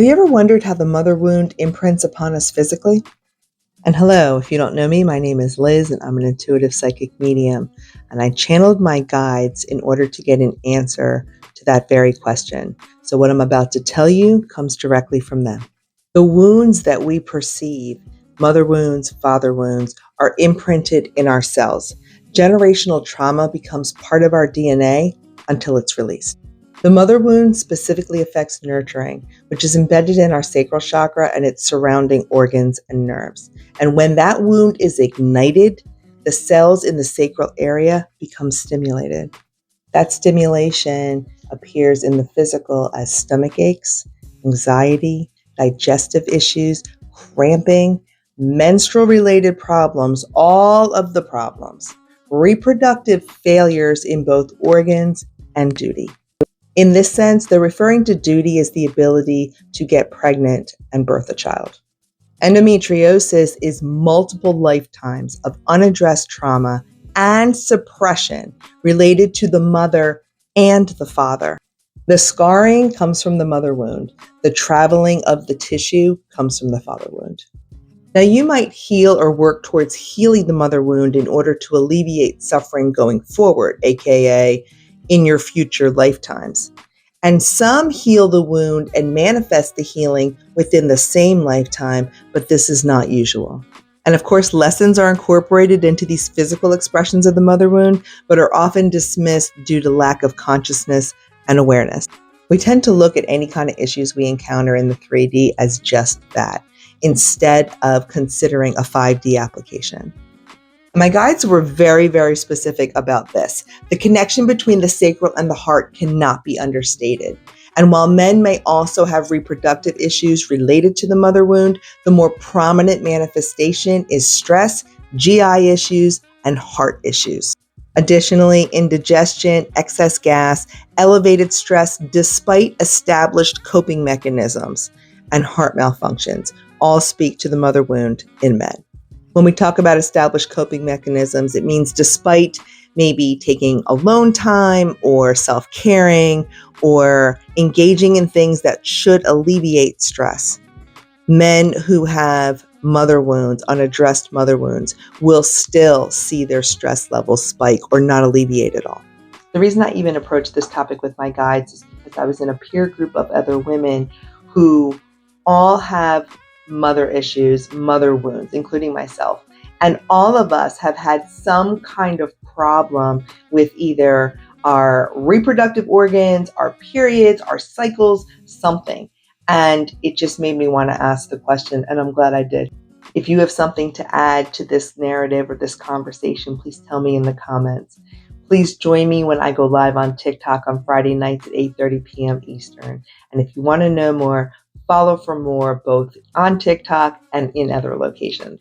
Have you ever wondered how the mother wound imprints upon us physically? And hello, if you don't know me, my name is Liz and I'm an intuitive psychic medium. And I channeled my guides in order to get an answer to that very question. So what I'm about to tell you comes directly from them. The wounds that we perceive, mother wounds, father wounds, are imprinted in our cells. Generational trauma becomes part of our DNA until it's released. The mother wound specifically affects nurturing, which is embedded in our sacral chakra and its surrounding organs and nerves. And when that wound is ignited, the cells in the sacral area become stimulated. That stimulation appears in the physical as stomach aches, anxiety, digestive issues, cramping, menstrual-related problems, all of the problems, reproductive failures in both organs and duty. In this sense, they're referring to duty as the ability to get pregnant and birth a child. Endometriosis is multiple lifetimes of unaddressed trauma and suppression related to the mother and the father. The scarring comes from the mother wound. The traveling of the tissue comes from the father wound. Now, you might heal or work towards healing the mother wound in order to alleviate suffering going forward, aka in your future lifetimes. And some heal the wound and manifest the healing within the same lifetime, but this is not usual. And of course, lessons are incorporated into these physical expressions of the mother wound, but are often dismissed due to lack of consciousness and awareness. We tend to look at any kind of issues we encounter in the 3D as just that, instead of considering a 5D application. My guides were very, very specific about this. The connection between the sacral and the heart cannot be understated. And while men may also have reproductive issues related to the mother wound, the more prominent manifestation is stress, GI issues, and heart issues. Additionally, indigestion, excess gas, elevated stress despite established coping mechanisms, and heart malfunctions all speak to the mother wound in men. When we talk about established coping mechanisms, it means despite maybe taking alone time or self-caring or engaging in things that should alleviate stress, men who have mother wounds, unaddressed mother wounds, will still see their stress levels spike or not alleviate at all. The reason I even approached this topic with my guides is because I was in a peer group of other women who all have mother issues, mother wounds, including myself. And all of us have had some kind of problem with either our reproductive organs, our periods, our cycles, something. And it just made me want to ask the question, and I'm glad I did. If you have something to add to this narrative or this conversation, please tell me in the comments. Please join me when I go live on TikTok on Friday nights at 8:30 p.m. Eastern. And if you want to know more, follow for more both on TikTok and in other locations.